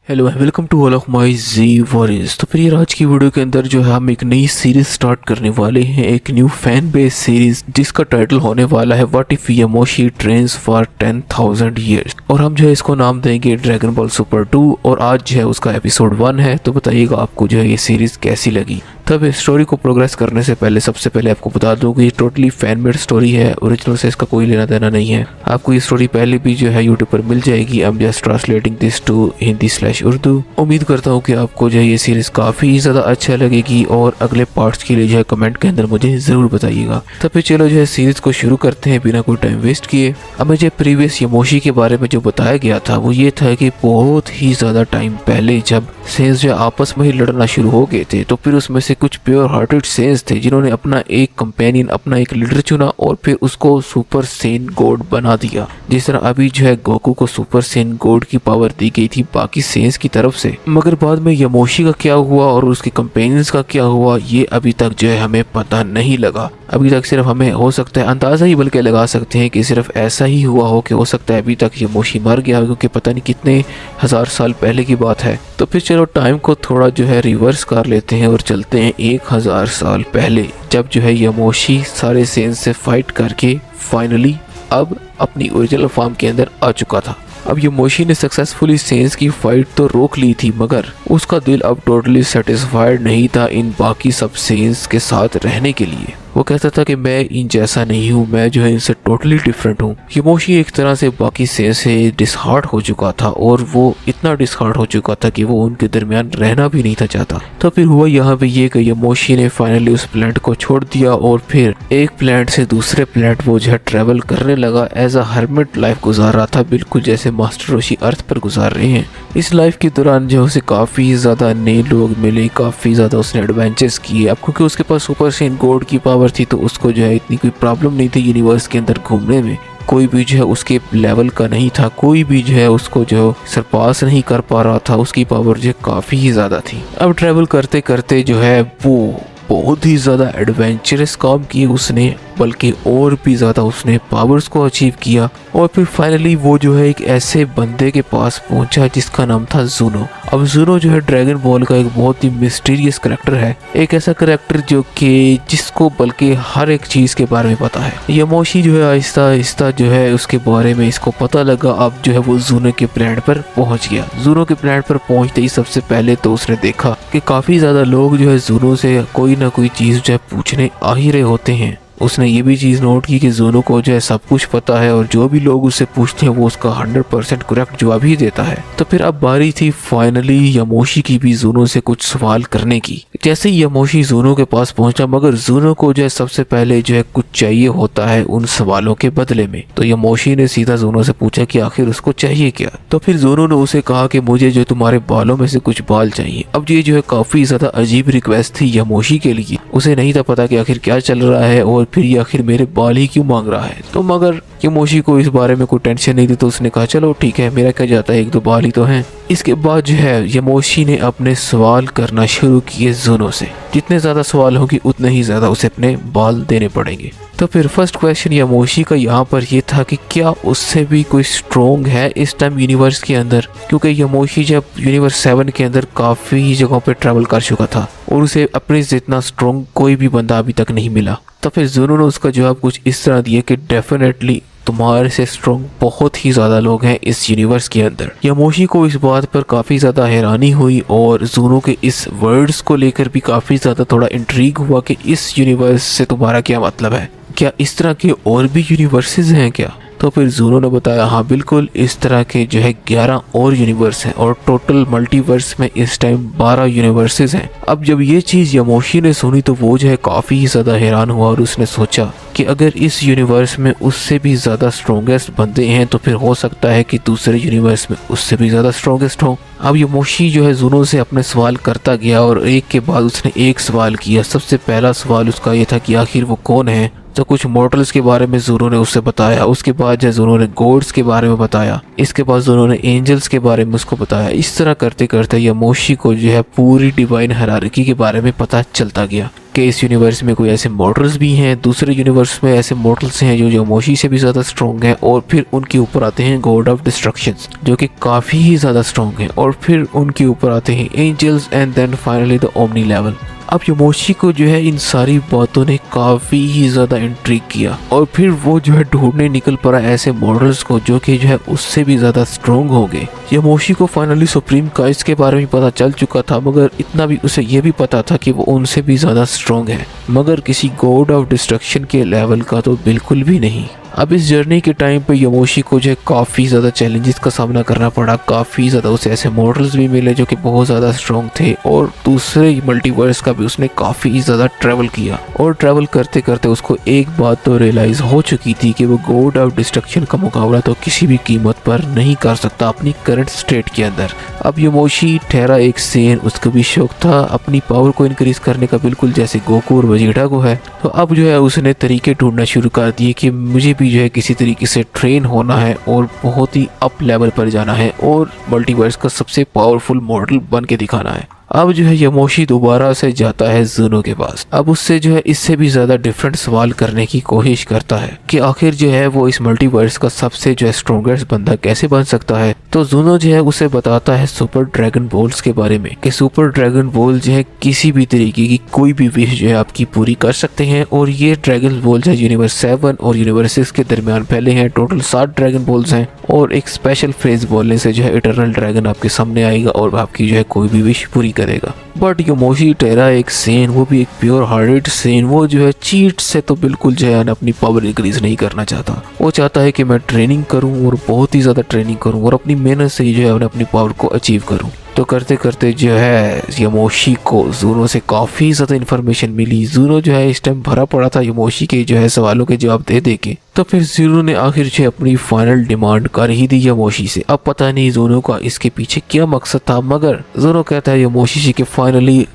Hello and welcome to all of my JEE warriors. तो फिर ये आज की वीडियो के अंदर जो है हम एक नई सीरीज स्टार्ट करने वाले हैं, एक न्यू फैन बेस सीरीज जिसका टाइटल होने वाला है what if Yamoshi trains for 10,000 years. और हम जो है इसको नाम देंगे ड्रैगन बॉल सुपर 2 और आज जो है उसका एपिसोड 1 है। तो बताइएगा आपको जो है ये सीरीज कैसी लगी। तब स्टोरी को प्रोग्रेस करने से पहले सबसे पहले आपको बता दूं कि ये टोटली फैन मेड स्टोरी है, ओरिजिनल से इसका कोई लेना देना नहीं है। आपको ये स्टोरी पहले भी जो है यूट्यूब पर मिल जाएगी। I am just translating this to हिंदी/उर्दू। उम्मीद करता हूँ कि आपको जो है ये सीरीज काफी ज्यादा अच्छा लगेगी और अगले पार्ट्स के लिए जो है कमेंट के अंदर मुझे जरूर बताइएगा। तो फिर चलो जो है सीरीज को शुरू करते हैं बिना कोई टाइम वेस्ट किए। अब मुझे प्रीवियस यामोशी के बारे में जो बताया गया था वो ये था कि बहुत ही ज्यादा टाइम पहले जब सेंस जो आपस में ही लड़ना शुरू हो गए थे, तो फिर उसमें से कुछ प्योर हार्टेड सेंस थे जिन्होंने अपना एक कंपेनियन, अपना एक लीडर चुना और फिर उसको सुपर सेन गॉड बना दिया। जिस तरह अभी जो है गोकू को सुपर सेन गॉड की पावर दी गई थी बाकी सेंस की तरफ से। मगर बाद में यामोशी का क्या हुआ और उसके कंपेनियंस का क्या हुआ ये अभी तक जो है हमें पता नहीं लगा। अभी तक सिर्फ हमें हो सकता है अंदाजा ही बल्कि लगा सकते हैं कि सिर्फ ऐसा ही हुआ हो कि हो सकता है अभी तक यामोशी मर गया, क्योंकि पता नहीं कितने हजार साल पहले की बात है। तो फिर चलो टाइम को थोड़ा जो है रिवर्स कर लेते हैं और चलते हैं 1000 साल पहले, जब जो है यामोशी सारे सेंस से फाइट करके फाइनली अब अपनी ओरिजिनल फॉर्म के अंदर आ चुका था। अब यामोशी ने सक्सेसफुली सेंस की फाइट तो रोक ली थी, मगर उसका दिल अब टोटली सेटिस्फाइड नहीं था इन बाकी सब सेंस के साथ रहने के लिए। वो कहता था कि मैं इन जैसा नहीं हूँ, मैं जो है इनसे टोटली डिफरेंट हूँ। यामोशी एक तरह से बाकी सेंस से डिसहार्ट हो चुका था और वो इतना डिसहार्ट हो चुका था कि वो उनके दरमियान रहना भी नहीं था चाहता। तो फिर हुआ यहाँ पे ये कि यामोशी ने फाइनली उस प्लेनेट को छोड़ दिया और फिर एक प्लेनेट से दूसरे प्लेनेट वो जो है ट्रेवल करने लगा। एज अ हर्मिट लाइफ गुजार रहा था, बिल्कुल जैसे मास्टर रोशी अर्थ पर गुजार रहे हैं। इस लाइफ के दौरान जो उसे काफी ज्यादा नए लोग मिले, काफी ज्यादा उसने एडवेंचर्स किए। अब क्योंकि उसके पास सुपर सेन गॉड की पावर थी तो उसको जो है इतनी कोई प्रॉब्लम नहीं थी यूनिवर्स के अंदर घूमने में। कोई भी जो है उसके लेवल का नहीं था, कोई भी जो है उसको जो सरपास नहीं कर पा रहा था। उसकी पावर जो काफी ही ज्यादा थी। अब ट्रेवल करते करते जो है वो बहुत ही ज़्यादा एडवेंचरस काम किए उसने, बल्कि और भी ज़्यादा उसने पावर्स को अचीव किया। और फिर फाइनली वो जो है एक ऐसे बंदे के पास पहुंचा जिसका नाम था जूनो। अब जूनो जो है ड्रैगन बॉल का एक बहुत ही मिस्टीरियस करेक्टर है, एक ऐसा करेक्टर जो कि जिसको बल्कि हर एक चीज़ के बारे में पता है। यामोशी जो है आहिस्ता आहिस्ता जो है उसके बारे में इसको पता लगा। अब जो है वो जूनो के प्लेनेट पर पहुंच गया। जूनो के प्लेनेट पर पहुंचते ही सबसे पहले तो उसने देखा कि काफ़ी ज़्यादा लोग जो है जूनो से कोई ना कोई चीज़ जो है पूछने आ ही रहे होते हैं। उसने ये भी चीज़ नोट की कि जूनो को जो है सब कुछ पता है और जो भी लोग उससे पूछते हैं वो उसका 100% करेक्ट जवाब ही देता है। तो फिर अब बारी थी फाइनली यामोशी की भी जूनो से कुछ सवाल करने की। जैसे ही यामोशी जूनो के पास पहुंचा, मगर जूनो को जो है सबसे पहले जो है कुछ चाहिए होता है उन सवालों के बदले में। तो यामोशी ने सीधा जूनो से पूछा कि आखिर उसको चाहिए क्या। तो फिर जूनो ने उसे कहा कि मुझे जो तुम्हारे बालों में से कुछ बाल चाहिए। अब ये जो है काफी ज्यादा अजीब रिक्वेस्ट थी यामोशी के लिए। उसे नहीं था पता कि आखिर क्या चल रहा है और फिर ये आखिर मेरे बाल ही क्यों मांग रहा है। तो मगर यामोशी को इस बारे में कोई टेंशन नहीं थी, तो उसने कहा चलो ठीक है, मेरा क्या जाता है, एक दो बाल ही तो हैं। इसके बाद जो है यामोशी ने अपने सवाल करना शुरू किए जूनो से। जितने ज्यादा सवाल होंगे उतने ही ज्यादा उसे अपने बाल देने पड़ेंगे। तो फिर फर्स्ट क्वेश्चन यामोशी का यहाँ पर ये था कि क्या उससे भी कोई स्ट्रॉन्ग है इस टाइम यूनिवर्स के अंदर, क्योंकि यामोशी जब यूनिवर्स 7 के अंदर काफी जगहों पे ट्रैवल कर चुका था और उसे अपने जितना स्ट्रॉन्ग कोई भी बंदा अभी तक नहीं मिला। तो फिर जूनो ने उसका जवाब कुछ इस तरह दिया कि डेफिनेटली तुम्हारे से स्ट्रॉन्ग बहुत ही ज्यादा लोग हैं इस यूनिवर्स के अंदर। यामोशी को इस बात पर काफी ज्यादा हैरानी हुई और जूनो के इस वर्ड्स को लेकर भी काफी ज्यादा थोड़ा इंट्रीग हुआ कि इस यूनिवर्स से तुम्हारा क्या मतलब है, क्या इस तरह के और भी यूनिवर्सेस हैं क्या। तो फिर जूनो ने बताया हाँ बिल्कुल, इस तरह के जो है 11 और यूनिवर्स हैं और टोटल मल्टीवर्स में इस टाइम 12 यूनिवर्सेस हैं। अब जब ये चीज़ यामोशी ने सुनी तो वो जो है काफ़ी ज़्यादा हैरान हुआ और उसने सोचा कि अगर इस यूनिवर्स में उससे भी ज़्यादा स्ट्रॉन्गेस्ट बंदे हैं तो फिर हो सकता है कि दूसरे यूनिवर्स में उससे भी ज़्यादा स्ट्रॉन्गेस्ट हो। अब यामोशी जो है जूनो से अपने सवाल करता गया और एक के बाद उसने एक सवाल किया। सबसे पहला सवाल उसका ये था कि आखिर वो कौन है तो कुछ मॉर्टल्स के बारे में ज़ोरो ने उससे बताया। उसके बाद जो ज़ोरो ने गॉड्स के बारे में बताया। इसके बाद ज़ोरो ने एंजल्स के बारे में उसको बताया। इस तरह करते करते यामोशी को जो है पूरी डिवाइन हायरार्की के बारे में पता चलता गया कि इस यूनिवर्स में कोई ऐसे मॉर्टल्स भी हैं, दूसरे यूनिवर्स में ऐसे मॉर्टल्स हैं जो यामोशी से भी ज़्यादा स्ट्रॉन्ग हैं, और फिर उनके ऊपर आते हैं गॉड ऑफ डिस्ट्रक्शंस जो कि काफ़ी ही ज़्यादा स्ट्रॉन्ग हैं, और फिर उनके ऊपर आते हैं angels and then finally the omni level. अब यामोशी को जो है इन सारी बातों ने काफ़ी ही ज़्यादा इंट्रिग किया, और फिर वो जो है ढूंढने निकल पड़ा ऐसे मॉडल्स को जो कि जो है उससे भी ज़्यादा स्ट्रॉन्ग हो गए। यामोशी को फाइनली सुप्रीम काइस के बारे में पता चल चुका था, मगर इतना भी उसे ये भी पता था कि वो उनसे भी ज़्यादा स्ट्रॉन्ग है, मगर किसी गॉड ऑफ डिस्ट्रक्शन के लेवल का तो बिल्कुल भी नहीं। अब इस जर्नी के टाइम पे यामोशी को जो है काफ़ी ज़्यादा चैलेंजेस का सामना करना पड़ा। काफ़ी ज़्यादा उसे ऐसे मॉडल्स भी मिले जो कि बहुत ज़्यादा स्ट्रॉन्ग थे, और दूसरे मल्टीवर्स का भी उसने काफ़ी ज़्यादा ट्रैवल किया, और ट्रैवल करते करते उसको एक बात तो रियलाइज़ हो चुकी थी कि वो गॉड ऑफ डिस्ट्रक्शन का मुकाबला तो किसी भी कीमत पर नहीं कर सकता अपनी करंट स्टेट के अंदर। अब यामोशी ठहरा एक सेन, उसको भी शौक था अपनी पावर को इंक्रीज करने का, बिल्कुल जैसे गोकू और वेजिटा को है। तो अब जो है उसने तरीके ढूंढना शुरू कर दिए कि मुझे भी जो है किसी तरीके से ट्रेन होना है और बहुत ही अप लेवल पर जाना है और मल्टीवर्स का सबसे पावरफुल मॉडल बन के दिखाना है। अब जो है यामोशी दोबारा से जाता है ज़ूनो के पास। अब उससे जो है इससे भी ज़्यादा डिफरेंट सवाल करने की कोशिश करता है कि आखिर जो है वो इस मल्टीवर्स का सबसे जो है स्ट्रॉन्गेस्ट बंदा कैसे बन सकता है। तो ज़ूनो जो है उसे बताता है सुपर ड्रैगन बॉल्स के बारे में कि सुपर ड्रैगन बॉल जो है किसी भी तरीके की कोई भी विश जो है आपकी पूरी कर सकते हैं, और ये ड्रैगन बॉल जो है यूनिवर्स 7 और यूनिवर्स 6 के दरमियान फैले हैं। टोटल 7 ड्रैगन बॉल्स हैं, और एक स्पेशल फ्रेज बोलने से जो है इटर्नल ड्रैगन आपके सामने आएगा और आपकी जो है कोई भी विश पूरी करेगा। बट यामोशी ठहरा एक सेन, वो भी एक प्योर हार्टेड सेन। वो जो है चीट से तो बिल्कुल जो है अपनी पावर इंक्रीज नहीं करना चाहता। वो चाहता है कि मैं ट्रेनिंग करूं और बहुत ही ज़्यादा ट्रेनिंग करूं और अपनी मेहनत से ही जो है अपनी पावर को अचीव करूं। तो करते करते जो है यामोशी को ज़ूनो से काफ़ी ज़्यादा इन्फॉर्मेशन मिली। ज़ूनो जो है इस टाइम भरा पड़ा था यामोशी के जो है सवालों के जवाब दे दे के। तो फिर ज़ूनो ने आखिर जो है अपनी फाइनल डिमांड कर ही दी यामोशी से। अब पता नहीं ज़ूनो का इसके पीछे क्या मकसद था, मगर ज़ूनो कहता है यामोशी से कि फाइनली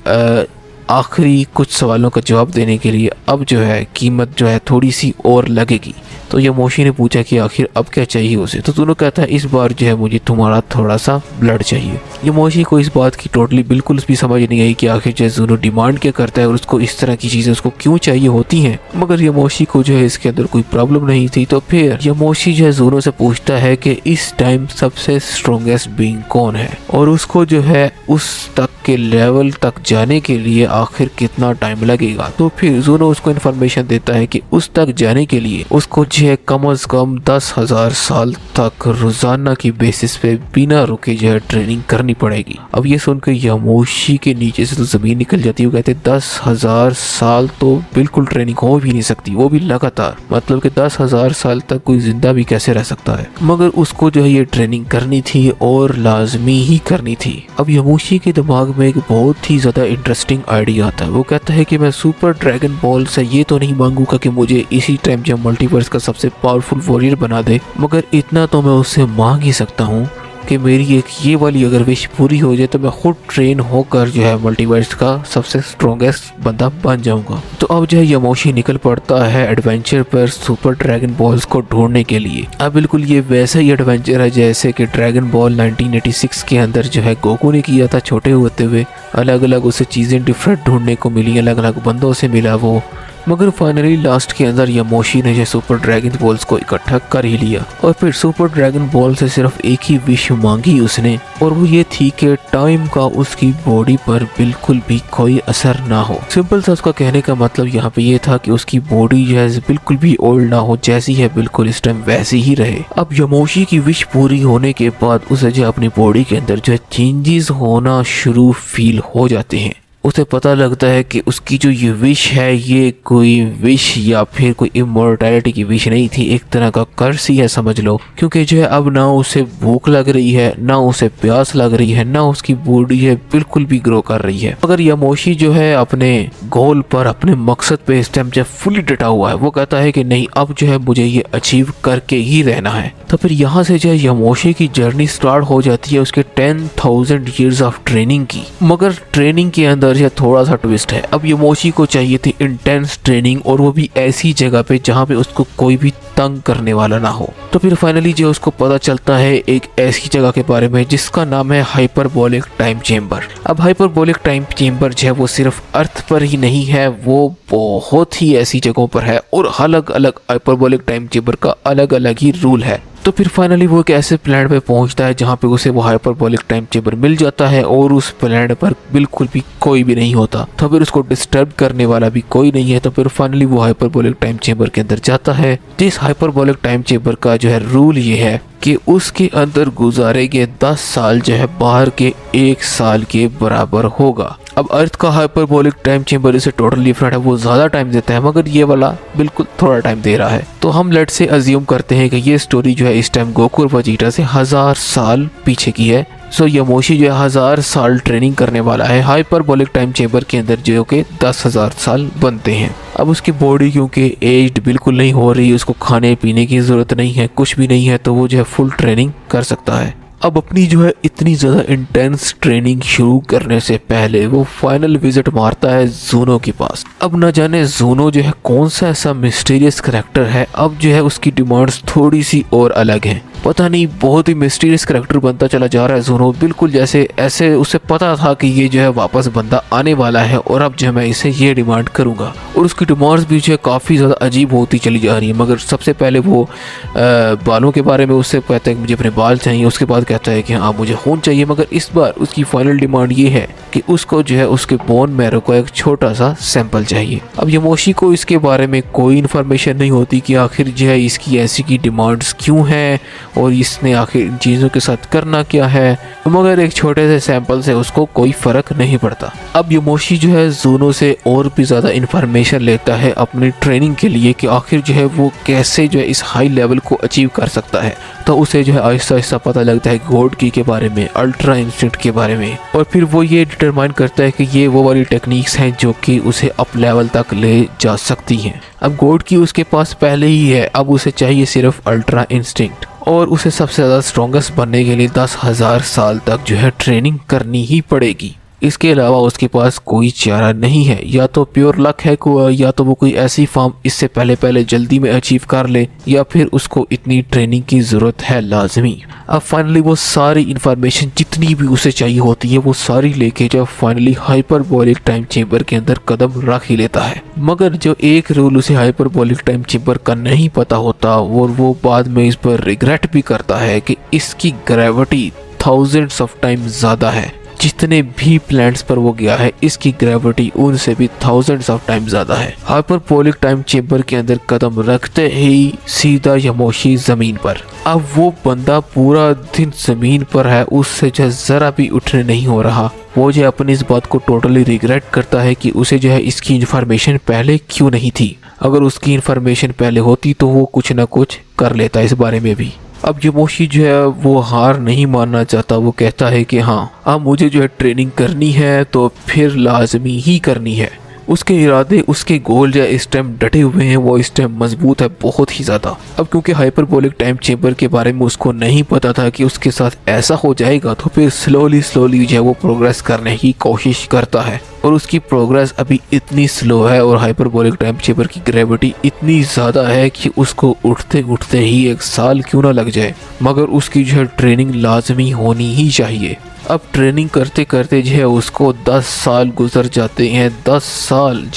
आखिरी कुछ सवालों का जवाब देने के लिए अब जो है कीमत जो है थोड़ी सी और लगेगी। तो यामोशी ने पूछा कि आखिर अब क्या चाहिए उसे। तो ज़ूनो कहता है इस बार जो है मुझे तुम्हारा थोड़ा सा ब्लड चाहिए। यामोशी को इस बात की टोटली बिल्कुल भी समझ नहीं आई कि आखिर जो है ज़ूनो डिमांड क्या करता है और उसको इस तरह की चीज़ें उसको क्यों चाहिए होती हैं, मगर यामोशी को जो है इसके अंदर कोई प्रॉब्लम नहीं थी। तो फिर यामोशी जो है ज़ूनो से पूछता है कि इस टाइम सबसे स्ट्रॉन्गेस्ट बीइंग कौन है, और उसको जो है उस तक के लेवल तक जाने के लिए आखिर कितना टाइम लगेगा। तो फिर ज़ूनो उसको इन्फॉर्मेशन देता है कि उस तक जाने के लिए उसको जो है कम से कम 10,000 साल तक रोजाना की बेसिस पे बिना रुके जो है ट्रेनिंग करनी पड़ेगी। अब ये सुनकर यामोशी के नीचे से तो जमीन निकल जाती है। वो कहते 10,000 साल तो बिल्कुल ट्रेनिंग हो भी नहीं सकती, वो भी लगातार। मतलब कि 10,000 साल तक कोई जिंदा भी कैसे रह सकता है, मगर उसको जो है ये ट्रेनिंग करनी थी और लाजमी ही करनी थी। अब यामोशी के दिमाग में एक बहुत ही ज्यादा इंटरेस्टिंग आइडिया आता है। वो कहता है कि मैं सुपर ड्रैगन बॉल से ये तो नहीं मांगूंगा कि मुझे इसी टाइम जब मल्टीवर्स का सबसे पावरफुल वॉरियर बना दे, मगर इतना तो मैं उससे मांग ही सकता हूँ कि मेरी एक ये वाली अगर विश पूरी हो जाए तो मैं खुद ट्रेन होकर जो है मल्टीवर्स का सबसे स्ट्रॉन्गेस्ट बंदा बन जाऊंगा। तो अब जो है यामोशी निकल पड़ता है एडवेंचर पर सुपर ड्रैगन बॉल्स को ढूंढने के लिए। अब बिल्कुल ये वैसा ही एडवेंचर है जैसे कि ड्रैगन बॉल 1986 के अंदर जो है गोकू ने किया था छोटे होते हुए। अलग अलग उसे चीज़ें डिफरेंट ढूंढने को मिली, अलग अलग बंदों से मिला वो, मगर फाइनली लास्ट के अंदर यामोशी ने जो सुपर ड्रैगन बॉल्स को इकट्ठा कर ही लिया। और फिर सुपर ड्रैगन बॉल से सिर्फ एक ही विश मांगी उसने, और वो ये थी कि टाइम का उसकी बॉडी पर बिल्कुल भी कोई असर ना हो। सिंपल सा उसका कहने का मतलब यहाँ पे ये था कि उसकी बॉडी जो है बिल्कुल भी ओल्ड ना हो, जैसी है बिल्कुल इस टाइम वैसी ही रहे। अब यामोशी की विश पूरी होने के बाद उसे जो अपनी बॉडी के अंदर जो है चेंजेस होना शुरू फील हो जाते हैं। उसे पता लगता है कि उसकी जो ये विश है ये कोई विश या फिर कोई इमॉर्टैलिटी की विश नहीं थी, एक तरह का कर्स ही है समझ लो। क्योंकि जो है अब ना उसे भूख लग रही है, ना उसे प्यास लग रही है, ना उसकी बॉडी है बिल्कुल भी ग्रो कर रही है। मगर यामोशी जो है अपने गोल पर, अपने मकसद पे इस टाइम जो फुली डटा हुआ है। वो कहता है कि नहीं, अब जो है मुझे ये अचीव करके ही रहना है। तो फिर यहाँ से जो है यामोशी की जर्नी स्टार्ट हो जाती है उसके 10,000 ईयर्स ऑफ ट्रेनिंग की। मगर ट्रेनिंग के अंदर अंदर जो थोड़ा सा ट्विस्ट है। अब यमोशी को चाहिए थी इंटेंस ट्रेनिंग, और वो भी ऐसी जगह पे जहाँ पे उसको कोई भी तंग करने वाला ना हो। तो फिर फाइनली जो उसको पता चलता है एक ऐसी जगह के बारे में जिसका नाम है हाइपरबोलिक टाइम चेम्बर। अब हाइपरबोलिक टाइम चेम्बर जो है वो सिर्फ अर्थ पर ही नहीं है, वो बहुत ही ऐसी जगहों पर है, और अलग अलग हाइपरबोलिक टाइम चेम्बर का अलग अलग ही रूल है। तो फिर फाइनली वो एक ऐसे प्लैनेट पे पहुंचता है जहाँ पे उसे वो हाइपरबोलिक टाइम चेम्बर मिल जाता है, और उस प्लैनेट पर बिल्कुल भी कोई भी नहीं होता। तो फिर उसको डिस्टर्ब करने वाला भी कोई नहीं है। तो फिर फाइनली वो हाइपरबोलिक टाइम चेम्बर के अंदर जाता है। जिस हाइपरबोलिक टाइम चेम्बर का जो है रूल ये है कि उसके अंदर गुजारे गए 10 साल जो है बाहर के 1 साल के बराबर होगा। अब अर्थ का हाइपरबोलिक टाइम चेम्बर इसे टोटली डिफरेंट है, वो ज्यादा टाइम देता है, मगर ये वाला बिल्कुल थोड़ा टाइम दे रहा है। तो हम लेट से अज्यूम करते हैं कि ये स्टोरी जो है इस टाइम गोकू और वेजिटा से 1000 साल पीछे की है। सो यमोशी जो है 1000 साल ट्रेनिंग करने वाला है हाइपरबोलिक टाइम चेम्बर के अंदर, जो कि 10,000 साल बनते हैं। अब उसकी बॉडी क्योंकि एज्ड बिल्कुल नहीं हो रही, उसको खाने पीने की ज़रूरत नहीं है, कुछ भी नहीं है, तो वो जो है फुल ट्रेनिंग कर सकता है। अब अपनी जो है इतनी ज़्यादा इंटेंस ट्रेनिंग शुरू करने से पहले वो फाइनल विजिट मारता है ज़ूनो के पास। अब न जाने ज़ूनो जो है कौन सा ऐसा मिस्टीरियस करैक्टर है, अब जो है उसकी डिमांड्स थोड़ी सी और अलग हैं। पता नहीं, बहुत ही मिस्टीरियस करैक्टर बनता चला जा रहा है ज़ूनो, बिल्कुल जैसे ऐसे उसे पता था कि ये जो है वापस बंदा आने वाला है, और अब जो है मैं इसे ये डिमांड करूँगा। और उसकी डिमांड्स भी जो है काफ़ी ज़्यादा अजीब होती चली जा रही है। मगर सबसे पहले वो बालों के बारे में उससे कहता है कि मुझे अपने बाल चाहिए, उसके बाद कहता है कि हाँ मुझे खून चाहिए। मगर इस बार उसकी फाइनल डिमांड ये है कि उसको जो है उसके बोन मैरो का एक छोटा सा सैंपल चाहिए। अब यमोशी को इसके बारे में कोई इन्फॉर्मेशन नहीं होती कि आखिर जो है इसकी ऐसी की डिमांड्स क्यों हैं, और इसने आखिर इन चीज़ों के साथ करना क्या है। मगर एक छोटे से सैंपल से उसको कोई फ़र्क नहीं पड़ता। अब यमोशी जो है ज़ूनो से और भी ज़्यादा इन्फॉर्मेशन लेता है अपनी ट्रेनिंग के लिए कि आखिर जो है वो कैसे जो है इस हाई लेवल को अचीव कर सकता है। तो उसे जो है आहिस्ता आहिस्ता पता लगता है गॉड की के बारे में, अल्ट्रा इंस्टिंक्ट के बारे में, और फिर वो ये डिटरमाइन करता है कि ये वो वाली टेक्निक्स हैं जो कि उसे अप लेवल तक ले जा सकती हैं। अब गॉड की उसके पास पहले ही है, अब उसे चाहिए सिर्फ अल्ट्रा इंस्टिंक्ट, और उसे सबसे ज़्यादा स्ट्रॉन्गेस्ट बनने के लिए 10,000 साल तक जो है ट्रेनिंग करनी ही पड़ेगी। इसके अलावा उसके पास कोई चारा नहीं है, या तो प्योर लक है या तो वो कोई ऐसी फॉर्म इससे पहले जल्दी में अचीव कर ले, या फिर उसको इतनी ट्रेनिंग की ज़रूरत है लाजमी। अब फाइनली वो सारी इन्फॉर्मेशन जितनी भी उसे चाहिए होती है वो सारी लेके जब फाइनली हाइपरबोलिक टाइम चेम्बर के अंदर कदम रख ही लेता है। मगर जो एक रूल उसे हाइपरबोलिक टाइम चेम्बर का नहीं पता होता, और वो बाद में इस पर रिग्रेट भी करता है कि इसकी ग्रेविटी थाउजेंड्स ऑफ टाइम ज़्यादा है। जितने भी प्लैनेट्स पर वो गया है इसकी ग्रेविटी उनसे भी थाउजेंड्स ऑफ टाइम ज्यादा है। हाइपरबोलिक टाइम चेम्बर के अंदर कदम रखते ही सीधा यमोशी जमीन पर। अब वो बंदा पूरा दिन जमीन पर है, उससे जो जरा भी उठने नहीं हो रहा। वो जो अपनी इस बात को टोटली रिग्रेट करता है कि उसे जो है इसकी इन्फॉर्मेशन पहले क्यों नहीं थी। अगर उसकी इन्फॉर्मेशन पहले होती तो वो कुछ ना कुछ कर लेता इस बारे में भी। अब यमोशी जो है वो हार नहीं मानना चाहता। वो कहता है कि हाँ अब मुझे जो है ट्रेनिंग करनी है तो फिर लाजमी ही करनी है। उसके इरादे, उसके गोल जो इस टाइम डटे हुए हैं, वो इस टाइम मजबूत है बहुत ही ज़्यादा। अब क्योंकि हाइपरबोलिक टाइम चेम्बर के बारे में उसको नहीं पता था कि उसके साथ ऐसा हो जाएगा, तो फिर स्लोली जो है वो प्रोग्रेस करने की कोशिश करता है। और उसकी प्रोग्रेस अभी इतनी स्लो है और हाइपरबोलिक टाइम चेम्बर की ग्रेविटी इतनी ज़्यादा है कि उसको उठते उठते ही 1 साल क्यों ना लग जाए। मगर उसकी जो है ट्रेनिंग लाजमी होनी ही चाहिए। अब ट्रेनिंग करते करते जो है उसको 10 साल गुजर जाते हैं। 10 साल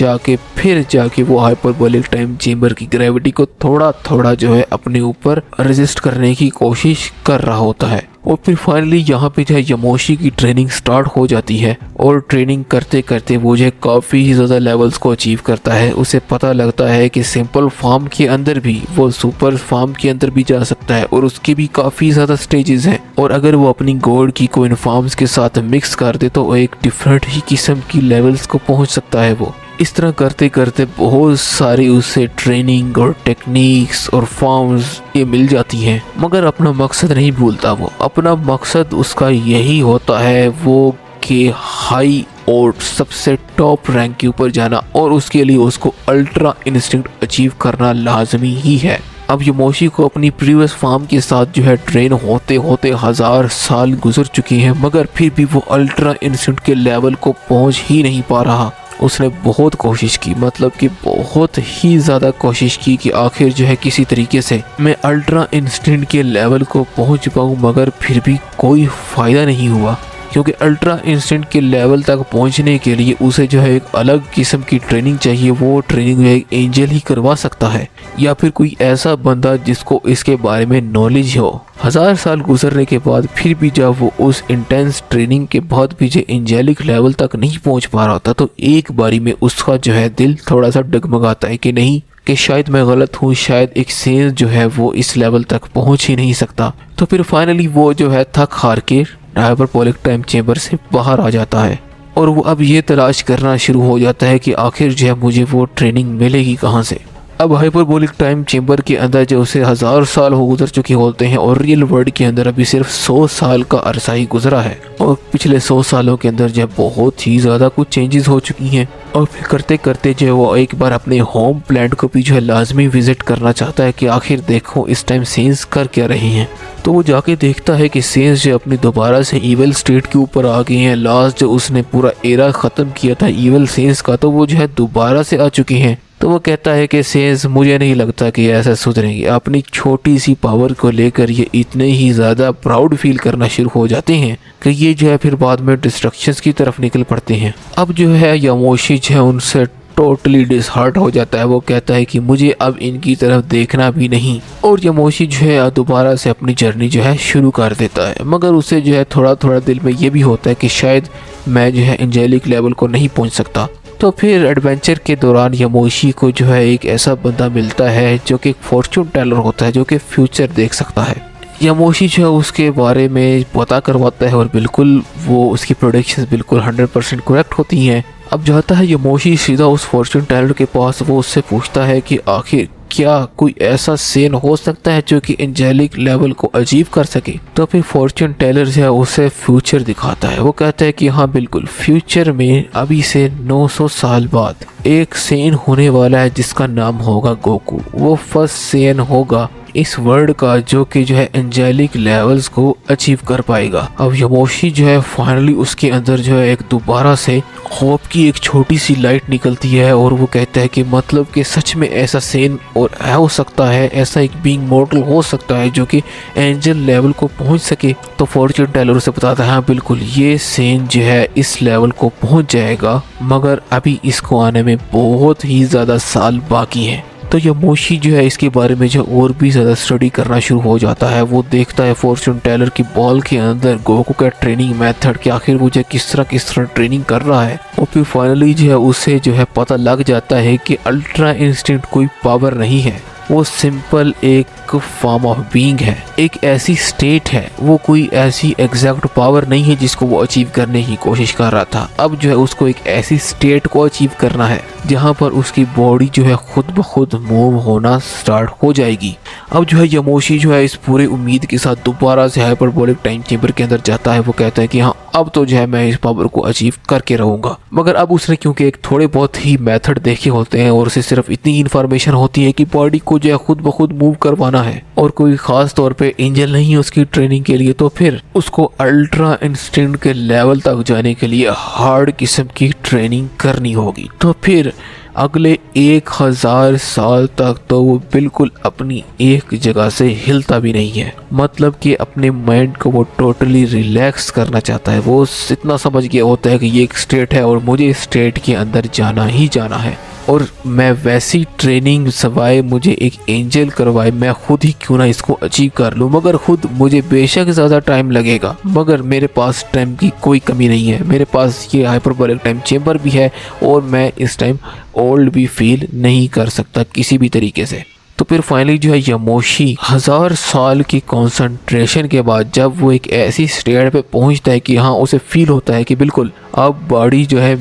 फिर जाके वो हाइपरबोलिक टाइम चेम्बर की ग्रेविटी को थोड़ा थोड़ा जो है अपने ऊपर रेजिस्ट करने की कोशिश कर रहा होता है। और फिर फाइनली यहाँ पे जो है यमोशी की ट्रेनिंग स्टार्ट हो जाती है। और ट्रेनिंग करते करते वो जो है काफ़ी ज़्यादा लेवल्स को अचीव करता है। उसे पता लगता है कि सिंपल फॉर्म के अंदर भी वो सुपर फॉर्म के अंदर भी जा सकता है, और उसके भी काफ़ी ज़्यादा स्टेजेस हैं। और अगर वो अपनी गॉड की कोइन फॉर्म्स के साथ मिक्स कर दे तो एक डिफरेंट ही किस्म की लेवल्स को पहुँच सकता है वो। इस तरह करते करते बहुत सारी उसे ट्रेनिंग और टेक्निक्स और फॉर्म्स ये मिल जाती हैं। मगर अपना मकसद नहीं भूलता वो। अपना मकसद उसका यही होता है वो कि हाई और सबसे टॉप रैंक के ऊपर जाना, और उसके लिए उसको अल्ट्रा इंस्टिंक्ट अचीव करना लाजमी ही है। अब यमोशी को अपनी प्रीवियस फार्म के साथ जो है ट्रेन होते होते 1000 साल गुजर चुके हैं, मगर फिर भी वो अल्ट्रा इंस्टेंट के लेवल को पहुंच ही नहीं पा रहा। उसने बहुत कोशिश की, मतलब कि बहुत ही ज़्यादा कोशिश की कि आखिर जो है किसी तरीके से मैं अल्ट्रा इंस्टेंट के लेवल को पहुंच पाऊँ, मगर फिर भी कोई फ़ायदा नहीं हुआ, क्योंकि अल्ट्रा इंस्टेंट के लेवल तक पहुंचने के लिए उसे जो है एक अलग किस्म की ट्रेनिंग चाहिए। वो ट्रेनिंग जो है एक एंजल ही करवा सकता है, या फिर कोई ऐसा बंदा जिसको इसके बारे में नॉलेज हो। 1000 साल गुजरने के बाद फिर भी जब वो उस इंटेंस ट्रेनिंग के बाद भी जो एंजेलिक लेवल तक नहीं पहुंच पा रहा था, तो एक बारी में उसका जो है दिल थोड़ा सा डगमगाता है कि नहीं, कि शायद मैं गलत हूँ, शायद एक सेंस जो है वो इस लेवल तक पहुंच ही नहीं सकता। तो फिर फाइनली वो जो है थक हार के हाइपरबोलिक टाइम चेंबर से बाहर आ जाता है, और वो अब ये तलाश करना शुरू हो जाता है कि आखिर जो है मुझे वो ट्रेनिंग मिलेगी कहाँ से। अब हाइपरबोलिक टाइम चेंबर के अंदर जो उसे 1000 साल हो गुजर चुके होते हैं, और रियल वर्ल्ड के अंदर अभी सिर्फ 100 साल का अरसा ही गुजरा है, और पिछले 100 सालों के अंदर जो बहुत ही ज़्यादा कुछ चेंजेस हो चुकी हैं। और फिर करते करते जो है वो एक बार अपने होम प्लैनेट को भी जो है लाजमी विजिट करना चाहता है कि आखिर देखो इस टाइम सेंस कर क्या रहे हैं। तो वो जाके देखता है कि सेंस जो अपनी दोबारा से ईवल स्टेट के ऊपर आ गए हैं। लास्ट जो उसने पूरा एरा ख़त्म किया था ईवल सेंस का, तो वो जो है दोबारा से आ चुके हैं। तो वो कहता है कि सेंस मुझे नहीं लगता कि ऐसा सुधरेंगे। अपनी छोटी सी पावर को लेकर ये इतने ही ज़्यादा प्राउड फील करना शुरू हो जाते हैं कि ये जो है फिर बाद में डिस्ट्रक्शंस की तरफ निकल पड़ते हैं। अब जो है यमोशी जो है उनसे टोटली डिसहार्ट हो जाता है। वो कहता है कि मुझे अब इनकी तरफ देखना भी नहीं, और यमोशी जो है दोबारा से अपनी जर्नी जो है शुरू कर देता है। मगर उसे जो है थोड़ा थोड़ा दिल में ये भी होता है कि शायद मैं जो है एंजेलिक लेवल को नहीं पहुंच सकता। तो फिर एडवेंचर के दौरान यमोशी को जो है एक ऐसा बंदा मिलता है जो कि एक फॉर्चून टेलर होता है, जो कि फ्यूचर देख सकता है। यमोशी जो है उसके बारे में पता करवाता है, और बिल्कुल वो उसकी प्रेडिक्शंस बिल्कुल 100% करेक्ट होती हैं। अब जाता है यमोशी सीधा उस फॉर्चून टेलर के पास। वो उससे पूछता है कि आखिर क्या कोई ऐसा सेन हो सकता है जो कि एंजेलिक लेवल को अचीव कर सके। तो फिर फॉर्चून टेलर जो है उसे फ्यूचर दिखाता है। वो कहता है कि हाँ बिल्कुल, फ्यूचर में अभी से 900 साल बाद एक सेन होने वाला है जिसका नाम होगा गोकू। वो फर्स्ट सेन होगा इस वर्ल्ड का जो कि जो है एंजेलिक लेवल्स को अचीव कर पाएगा। अब यमोशी जो है फाइनली उसके अंदर जो है एक दोबारा से होप की एक छोटी सी लाइट निकलती है, और वो कहता है कि मतलब कि सच में ऐसा सेन और हो सकता है, ऐसा एक बीइंग मॉडल हो सकता है जो कि एंजल लेवल को पहुंच सके। तो फॉर्चून टेलर उसे बताता है हाँ बिल्कुल, ये सेन जो है इस लेवल को पहुंच जाएगा, मगर अभी इसको आने में बहुत ही ज़्यादा साल बाकी हैं। तो यमोशी जो है इसके बारे में जो और भी ज़्यादा स्टडी करना शुरू हो जाता है। वो देखता है फॉर्चून टेलर की बॉल के अंदर गोकू का ट्रेनिंग मेथड कि आखिर वो जो किस तरह ट्रेनिंग कर रहा है। और फिर फाइनली जो है उसे जो है पता लग जाता है कि अल्ट्रा इंस्टिंक्ट कोई पावर नहीं है, वो सिंपल एक फॉर्म ऑफ बीइंग है, एक ऐसी स्टेट है। वो कोई ऐसी एग्जैक्ट पावर नहीं है जिसको वो अचीव करने की कोशिश कर रहा था। अब जो है उसको एक ऐसी स्टेट को अचीव करना है जहाँ पर उसकी बॉडी जो है खुद ब खुद मूव होना स्टार्ट हो जाएगी। अब जो है यमोशी जो है इस पूरी उम्मीद के साथ दोबारा से हाइपरबोलिक टाइम चेंबर के अंदर जाता है। वो कहता है कि हाँ अब तो जो है मैं इस पावर को अचीव करके रहूँगा। मगर अब उसने क्योंकि एक थोड़े बहुत ही मेथड देखे होते हैं, और उसे सिर्फ इतनी इन्फॉर्मेशन होती है कि बॉडी को जो है खुद ब खुद मूव करवाना है, और कोई खास तौर पे एंजल नहीं है उसकी ट्रेनिंग के लिए, तो फिर उसको अल्ट्रा इंस्टिंक्ट के लेवल तक जाने के लिए हार्ड किस्म की ट्रेनिंग करनी होगी। तो फिर अगले 1000 साल तक तो वो बिल्कुल अपनी एक जगह से हिलता भी नहीं है। मतलब कि अपने माइंड को वो टोटली रिलैक्स करना चाहता है। वो इतना समझ गया होता है कि ये एक स्टेट है और मुझे इस स्टेट के अंदर जाना ही जाना है, और मैं वैसी ट्रेनिंग सवाए मुझे एक एंजल करवाए मैं खुद ही क्यों ना इसको अचीव कर लूँ। मगर खुद मुझे बेशक ज़्यादा टाइम लगेगा, मगर मेरे पास टाइम की कोई कमी नहीं है। मेरे पास ये हाइपरबोलिक टाइम चेंबर भी है, और मैं इस टाइम ओल्ड भी फील नहीं कर सकता किसी भी तरीके से। तो फिर फाइनली जो है यमोशी 1000 साल की कंसंट्रेशन के बाद जब वो एक ऐसी स्टेट पे पहुंचता है कि हाँ उसे फील होता है कि बिल्कुल अब बॉडी जो है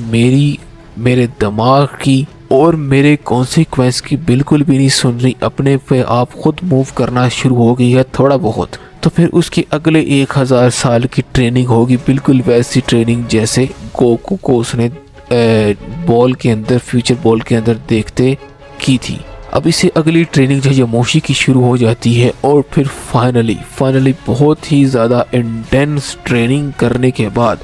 मेरे दिमाग की और मेरे कॉन्सिक्वेंस की बिल्कुल भी नहीं सुन रही, अपने पे आप खुद मूव करना शुरू हो गई है थोड़ा बहुत। तो फिर उसके अगले 1000 साल की ट्रेनिंग होगी, बिल्कुल वैसी ट्रेनिंग जैसे गोकू को उसने बॉल के अंदर फ्यूचर बॉल के अंदर देखते की थी। अब इससे अगली ट्रेनिंग जो है यमोशी की शुरू हो जाती है और फिर फाइनली बहुत ही ज़्यादा इंटेंस ट्रेनिंग करने के बाद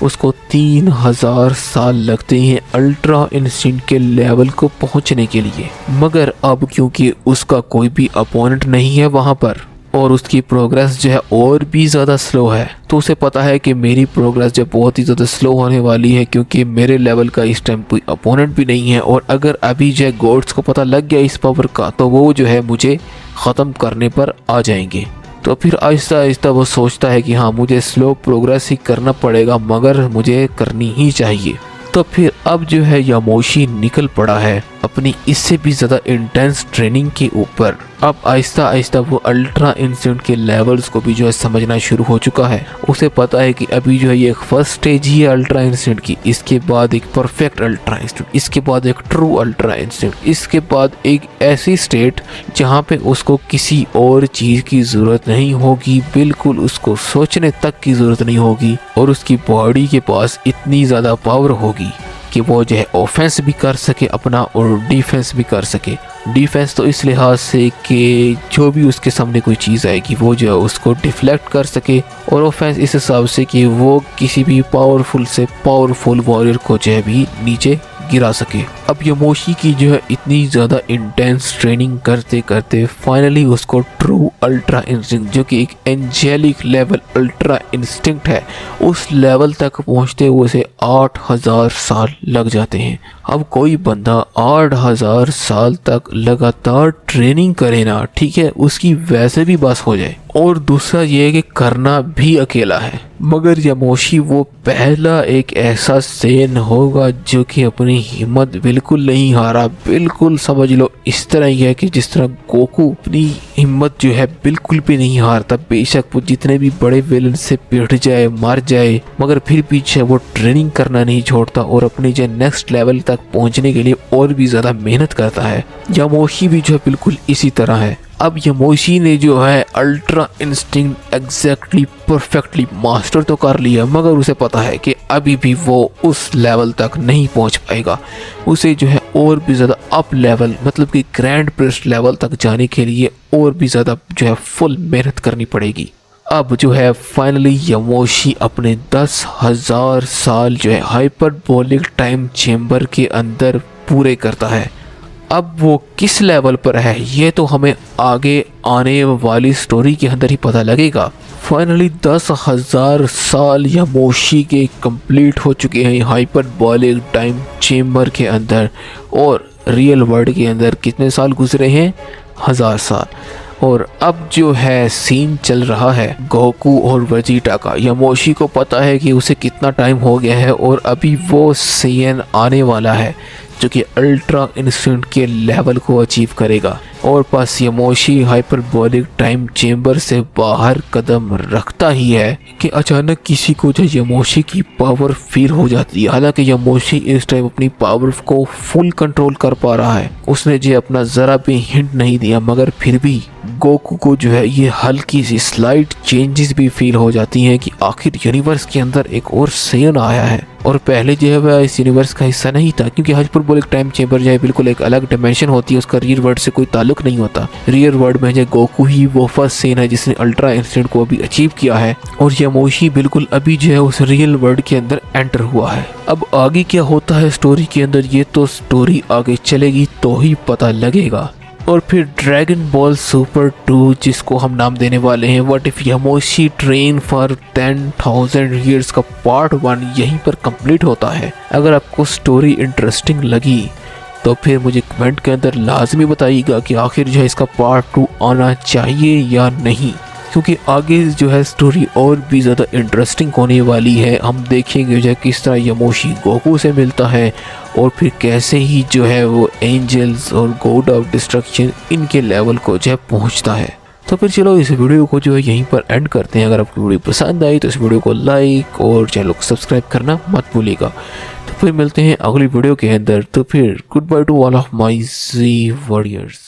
उसको 3000 साल लगते हैं अल्ट्रा इंस्टिंक्ट के लेवल को पहुंचने के लिए। मगर अब क्योंकि उसका कोई भी अपोनेंट नहीं है वहाँ पर और उसकी प्रोग्रेस जो है और भी ज़्यादा स्लो है, तो उसे पता है कि मेरी प्रोग्रेस जो बहुत ही ज़्यादा स्लो होने वाली है क्योंकि मेरे लेवल का इस टाइम कोई अपोनेंट भी नहीं है और अगर अभी जो है गॉड्स को पता लग गया इस पावर का तो वो जो है मुझे ख़त्म करने पर आ जाएंगे। तो फिर आहिस्ता आहिस्ता वो सोचता है कि हाँ मुझे स्लो प्रोग्रेस ही करना पड़ेगा मगर मुझे करनी ही चाहिए। तो फिर अब जो है यामोशी निकल पड़ा है अपनी इससे भी ज़्यादा इंटेंस ट्रेनिंग के ऊपर। अब आहिस्ता आहिस्ता वो अल्ट्रा इंस्टिंक्ट के लेवल्स को भी जो है समझना शुरू हो चुका है। उसे पता है कि अभी जो है ये एक फर्स्ट स्टेज ही है अल्ट्रा इंस्टिंक्ट की, इसके बाद एक परफेक्ट अल्ट्रा इंस्टिंक्ट, इसके बाद एक ट्रू अल्ट्रा इंस्टिंक्ट, इसके बाद एक ऐसी स्टेट जहाँ पे उसको किसी और चीज़ की ज़रूरत नहीं होगी, बिल्कुल उसको सोचने तक की ज़रूरत नहीं होगी और उसकी बॉडी के पास इतनी ज़्यादा पावर होगी कि वो जो है ऑफेंस भी कर सके अपना और डिफेंस भी कर सके। डिफेंस तो इस लिहाज से कि जो भी उसके सामने कोई चीज़ आएगी वो जो है उसको डिफ्लेक्ट कर सके और ऑफेंस इस हिसाब से कि वो किसी भी पावरफुल से पावरफुल वॉरियर को जो है भी नीचे गिरा सके। अब यामोशी की जो है इतनी ज़्यादा इंटेंस ट्रेनिंग करते करते फाइनली उसको ट्रू अल्ट्रा इंस्टिंक्ट जो कि एक एंजेलिक लेवल अल्ट्रा इंस्टिंक्ट है उस लेवल तक पहुंचते हुए उसे 8000 साल लग जाते हैं। अब कोई बंदा 8000 साल तक लगातार ट्रेनिंग करे ना, ठीक है, उसकी वैसे भी बस हो जाए। और दूसरा ये है कि करना भी अकेला है। मगर यामोशी वो पहला एक ऐसा सेन होगा जो कि अपनी हिम्मत बिल्कुल नहीं हारा। बिल्कुल समझ लो इस तरह ही है कि जिस तरह गोकू अपनी हिम्मत जो है बिल्कुल भी नहीं हारता, बेशक वो जितने भी बड़े विलन से पिट जाए मर जाए मगर फिर पीछे वो ट्रेनिंग करना नहीं छोड़ता और अपनी जो नेक्स्ट लेवल तक पहुंचने के लिए और भी ज़्यादा मेहनत करता है। यामोशी भी जो है बिल्कुल इसी तरह है। अब यामोशी ने जो है ultra instinct exactly perfectly master तो कर लिया मगर उसे पता है कि अभी भी वो उस लेवल तक नहीं पहुंच पाएगा। उसे जो है और भी ज़्यादा अप लेवल मतलब कि ग्रैंड प्रिस्ट लेवल तक जाने के लिए और भी ज़्यादा जो है फुल मेहनत करनी पड़ेगी। अब जो है फाइनली यामोशी अपने 10,000 साल जो है हाइपरबोलिक टाइम चेम्बर के अंदर पूरे करता है। अब वो किस लेवल पर है ये तो हमें आगे आने वाली स्टोरी के अंदर ही पता लगेगा। फाइनली 10,000 साल यामोशी के कंप्लीट हो चुके हैं हाइपरबोलिक टाइम चेम्बर के अंदर और रियल वर्ल्ड के अंदर कितने साल गुजरे हैं? 1000 साल। और अब जो है सीन चल रहा है गोकू और वेजिटा का। यामोशी को पता है कि उसे कितना टाइम हो गया है और अभी वो सेयन आने वाला है जो कि अल्ट्रा इंस्टिंक्ट के लेवल को अचीव करेगा और पास यामोशी हाइपरबोलिक टाइम चेम्बर से बाहर कदम रखता ही है कि अचानक किसी को जो यामोशी की पावर फील हो जाती है। हालांकि यामोशी इस टाइम अपनी पावर को फुल कंट्रोल कर पा रहा है, उसने जो अपना ज़रा भी हिंट नहीं दिया मगर फिर भी गोकू को जो है ये हल्की सी स्लाइट चेंजेस भी फील हो जाती हैं कि आखिर यूनिवर्स के अंदर एक और सेयन आया है और पहले जो है वह इस यूनिवर्स का हिस्सा नहीं था क्योंकि हाइपरबोलिक टाइम चेम्बर जो है बिल्कुल एक अलग डिमेंशन होती है, उसका रियल वर्ल्ड से कोई ताल्लुक नहीं होता। रियल वर्ल्ड में जो गोकू ही वो फर्स्ट सेन है जिसने अल्ट्रा इंस्टिंक्ट को अभी अचीव किया है और यामोशी बिल्कुल अभी जो है उस रियल वर्ल्ड के अंदर एंटर हुआ है। अब आगे क्या होता है स्टोरी के अंदर ये तो स्टोरी आगे चलेगी तो ही पता लगेगा। और फिर ड्रैगन बॉल सुपर 2 जिसको हम नाम देने वाले हैं what if Yamoshi train for 10,000 years का पार्ट 1 यहीं पर कंप्लीट होता है। अगर आपको स्टोरी इंटरेस्टिंग लगी तो फिर मुझे कमेंट के अंदर लाजमी बताइएगा कि आखिर जो है इसका पार्ट 2 आना चाहिए या नहीं, क्योंकि आगे जो है स्टोरी और भी ज़्यादा इंटरेस्टिंग होने वाली है। हम देखेंगे जो है किस तरह यामोशी गोकू से मिलता है और फिर कैसे ही जो है वो एंजल्स और गॉड ऑफ डिस्ट्रक्शन इनके लेवल को जो है पहुंचता है। तो फिर चलो इस वीडियो को जो है यहीं पर एंड करते हैं। अगर आपको वीडियो पसंद आई तो इस वीडियो को लाइक और चैनल को सब्सक्राइब करना मत भूलिएगा। तो फिर मिलते हैं अगली वीडियो के अंदर। तो फिर good by two all of my JEE warriors.